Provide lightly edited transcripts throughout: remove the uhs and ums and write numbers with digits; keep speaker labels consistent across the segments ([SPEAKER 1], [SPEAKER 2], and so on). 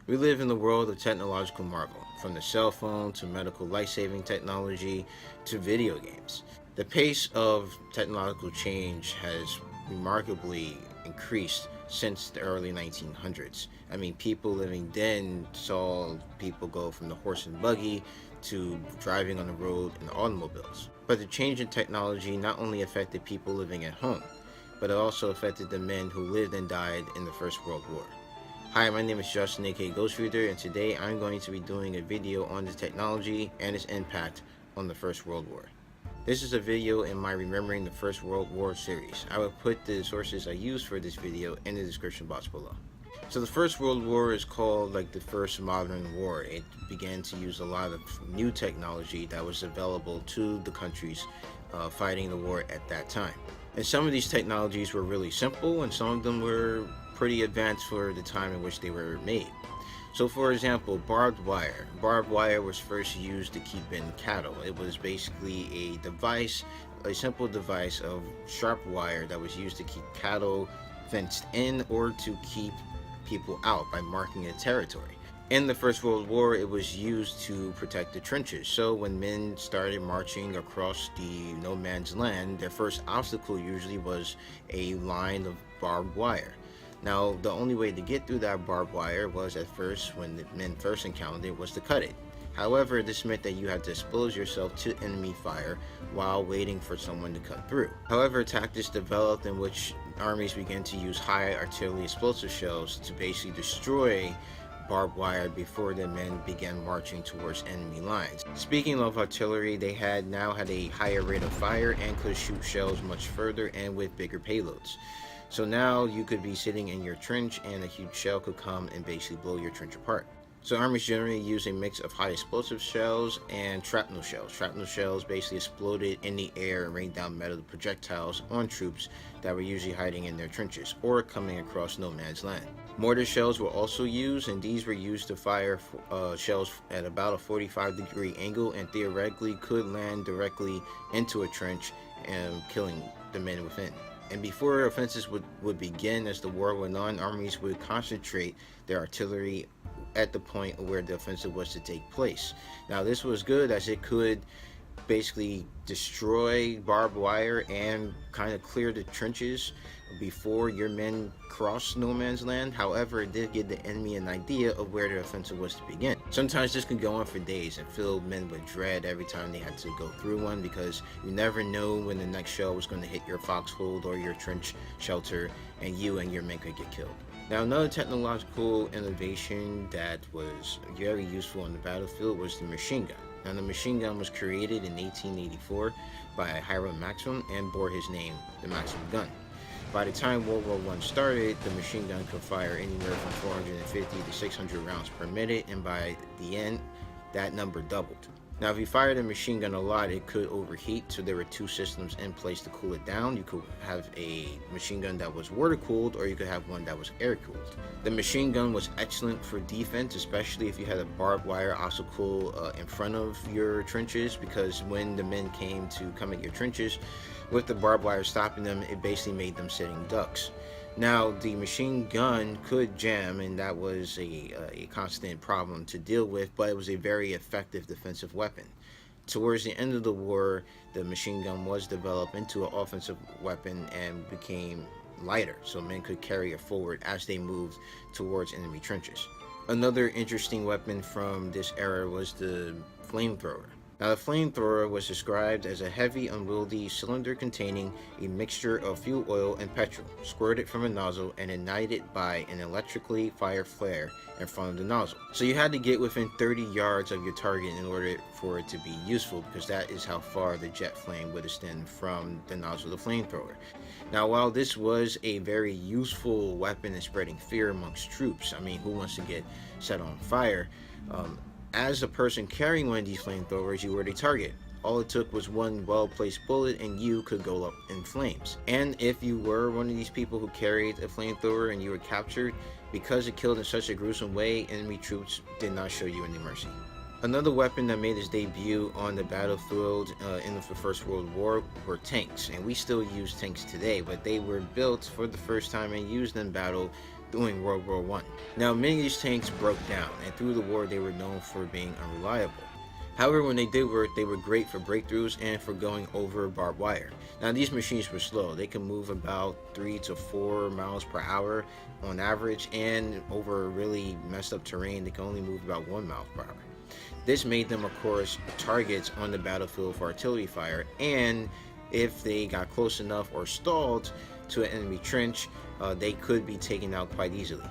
[SPEAKER 1] We live in the world of technological marvel, from the cell phone to medical life-saving technology to video games. The pace of technological change has remarkably increased since the early 1900s. I mean, people living then saw people go from the horse and buggy to driving on the road in automobiles. But the change in technology not only affected people living at home, but it also affected the men who lived and died in the First World War. Hi, my name is Justin, aka Ghost Reader, and today I'm going to be doing a video on the technology and its impact on the First World War. This is a video in my Remembering the First World War series. I will put the sources I used for this video in the description box below. So the First World War is called like the first modern war. It began to use a lot of new technology that was available to the countries fighting the war at that time. And some of these technologies were really simple, and some of them were pretty advanced for the time in which they were made. So for example, barbed wire. Barbed wire was first used to keep in cattle. It was basically a device, a simple device of sharp wire that was used to keep cattle fenced in or to keep people out by marking a territory. In the First World War, it was used to protect the trenches. So when men started marching across the no man's land, their first obstacle usually was a line of barbed wire. Now, the only way to get through that barbed wire was at first, when the men first encountered it, was to cut it. However, this meant that you had to expose yourself to enemy fire while waiting for someone to cut through. However, tactics developed in which armies began to use high artillery explosive shells to basically destroy barbed wire before the men began marching towards enemy lines. Speaking of artillery, they now had a higher rate of fire and could shoot shells much further and with bigger payloads. So now you could be sitting in your trench and a huge shell could come and basically blow your trench apart. So armies generally use a mix of high explosive shells and shrapnel shells. Shrapnel shells basically exploded in the air and rained down metal projectiles on troops that were usually hiding in their trenches or coming across no man's land. Mortar shells were also used, and these were used to fire shells at about a 45-degree angle and theoretically could land directly into a trench and killing the men within. And before offenses would begin, as the war went on, armies would concentrate their artillery at the point where the offensive was to take place. Now this was good, as it could basically destroy barbed wire and kind of clear the trenches before your men crossed no man's land. However, it did give the enemy an idea of where the offensive was to begin. Sometimes this could go on for days and fill men with dread every time they had to go through one, because you never know when the next shell was going to hit your foxhole or your trench shelter, and you and your men could get killed. Now, another technological innovation that was very useful on the battlefield was the machine gun. Now, the machine gun was created in 1884 by Hiram Maxim and bore his name, the Maxim gun. By the time World War I started, the machine gun could fire anywhere from 450 to 600 rounds per minute, and by the end, that number doubled. Now, if you fired a machine gun a lot, it could overheat, so there were two systems in place to cool it down. You could have a machine gun that was water-cooled, or you could have one that was air-cooled. The machine gun was excellent for defense, especially if you had a barbed wire obstacle in front of your trenches, because when the men came to come at your trenches, with the barbed wire stopping them, it basically made them sitting ducks. Now, the machine gun could jam, and that was a constant problem to deal with, but it was a very effective defensive weapon. Towards the end of the war, the machine gun was developed into an offensive weapon and became lighter, so men could carry it forward as they moved towards enemy trenches. Another interesting weapon from this era was the flamethrower. Now, the flamethrower was described as a heavy, unwieldy cylinder containing a mixture of fuel oil and petrol, squirted from a nozzle and ignited by an electrically fired flare in front of the nozzle. So you had to get within 30 yards of your target in order for it to be useful, because that is how far the jet flame would extend from the nozzle of the flamethrower. Now, while this was a very useful weapon in spreading fear amongst troops, I mean, who wants to get set on fire? As a person carrying one of these flamethrowers, you were the target. All it took was one well-placed bullet and you could go up in flames. And if you were one of these people who carried a flamethrower and you were captured, because it killed in such a gruesome way, enemy troops did not show you any mercy. Another weapon that made its debut on the battlefield in the First World War were tanks, and we still use tanks today, but they were built for the first time and used in battle during World War I. Now, many of these tanks broke down, and through the war they were known for being unreliable. However, when they did work, they were great for breakthroughs and for going over barbed wire. Now, these machines were slow. They could move about 3 to 4 miles per hour on average, and over really messed up terrain, they could only move about 1 mile per hour. This made them, of course, targets on the battlefield for artillery fire, and if they got close enough or stalled to an enemy trench, they could be taken out quite easily.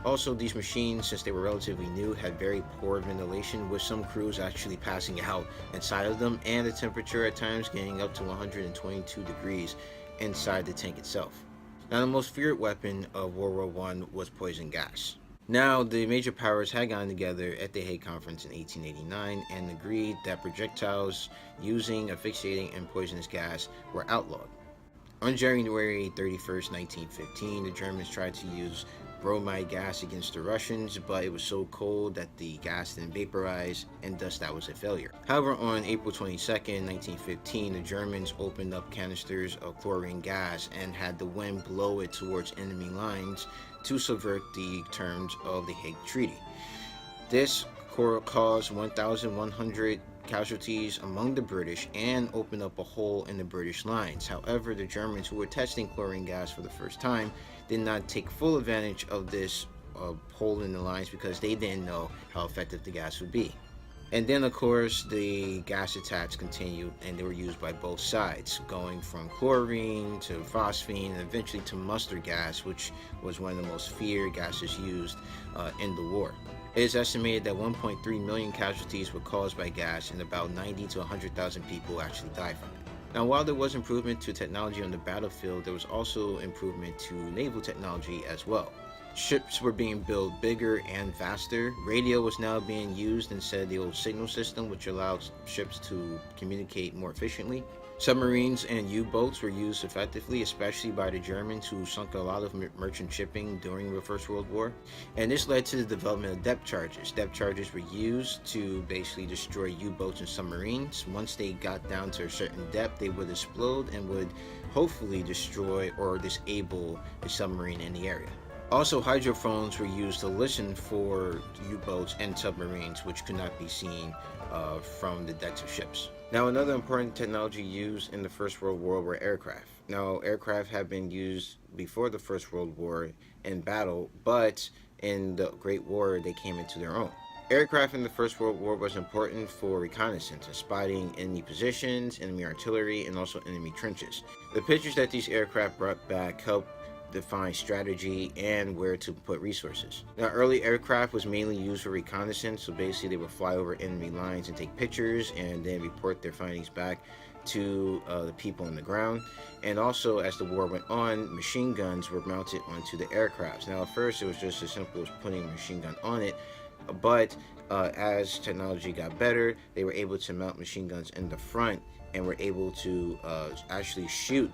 [SPEAKER 1] Also, these machines, since they were relatively new, had very poor ventilation, with some crews actually passing out inside of them, and the temperature at times getting up to 122 degrees inside the tank itself. Now, the most feared weapon of World War I was poison gas. Now, the major powers had gotten together at the Hague Conference in 1889 and agreed that projectiles using asphyxiating and poisonous gas were outlawed. On January 31st, 1915, the Germans tried to use bromide gas against the Russians, but it was so cold that the gas didn't vaporize, and thus that was a failure. However, on April 22nd, 1915, the Germans opened up canisters of chlorine gas and had the wind blow it towards enemy lines to subvert the terms of the Hague Treaty. This caused 1,100 casualties among the British and opened up a hole in the British lines. However, the Germans, who were testing chlorine gas for the first time, did not take full advantage of this hole in the lines because they didn't know how effective the gas would be. And then, of course, the gas attacks continued, and they were used by both sides, going from chlorine to phosphine and eventually to mustard gas, which was one of the most feared gases used in the war. It is estimated that 1.3 million casualties were caused by gas, and about 90 to 100,000 people actually died from it. Now, while there was improvement to technology on the battlefield, there was also improvement to naval technology as well. Ships were being built bigger and faster. Radio was now being used instead of the old signal system, which allowed ships to communicate more efficiently. Submarines and U-boats were used effectively, especially by the Germans, who sunk a lot of merchant shipping during the First World War. And this led to the development of depth charges. Depth charges were used to basically destroy U-boats and submarines. Once they got down to a certain depth, they would explode and would hopefully destroy or disable a submarine in the area. Also, hydrophones were used to listen for U-boats and submarines, which could not be seen from the decks of ships. Now, another important technology used in the First World War were aircraft. Now, aircraft have been used before the First World War in battle, but in the Great War, they came into their own. Aircraft in the First World War was important for reconnaissance and spotting enemy positions, enemy artillery, and also enemy trenches. The pictures that these aircraft brought back helped define strategy and where to put resources. Now, early aircraft was mainly used for reconnaissance, so basically they would fly over enemy lines and take pictures and then report their findings back to the people on the ground. And also, as the war went on, machine guns were mounted onto the aircrafts. Now, at first it was just as simple as putting a machine gun on it, but as technology got better, they were able to mount machine guns in the front and were able to actually shoot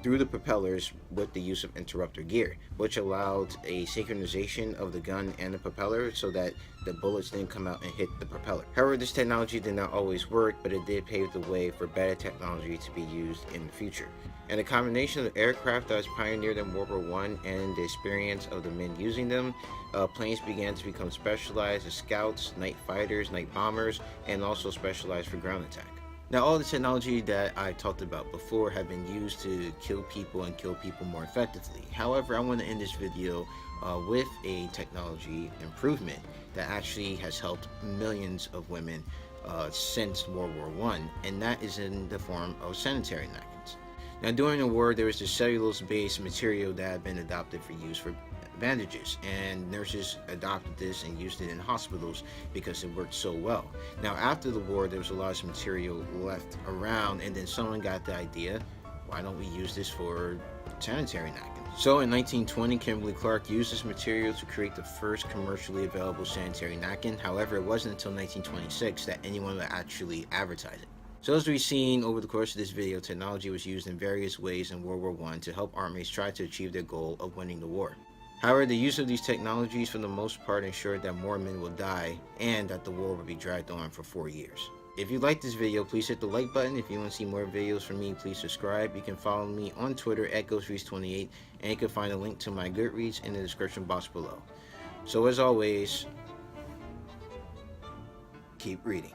[SPEAKER 1] through the propellers with the use of interrupter gear, which allowed a synchronization of the gun and the propeller so that the bullets didn't come out and hit the propeller. However, this technology did not always work, but it did pave the way for better technology to be used in the future. And the combination of aircraft that was pioneered in World War I and the experience of the men using them, planes began to become specialized as scouts, night fighters, night bombers, and also specialized for ground attack. Now, all the technology that I talked about before have been used to kill people and kill people more effectively. However, I want to end this video with a technology improvement that actually has helped millions of women since World War I, and that is in the form of sanitary napkins. Now, during the war, there was this cellulose-based material that had been adopted for use for bandages, and nurses adopted this and used it in hospitals because it worked so well. Now, after the war, there was a lot of material left around, and then someone got the idea, why don't we use this for sanitary napkins? So in 1920, Kimberly Clark used this material to create the first commercially available sanitary napkin. However, it wasn't until 1926 that anyone would actually advertise it. So as we've seen over the course of this video, technology was used in various ways in World War I to help armies try to achieve their goal of winning the war. However, the use of these technologies for the most part ensured that more men will die and that the war would be dragged on for 4 years. If you like this video, please hit the like button. If you want to see more videos from me, please subscribe. You can follow me on Twitter at GhostReads28, and you can find a link to my Goodreads in the description box below. So as always, keep reading.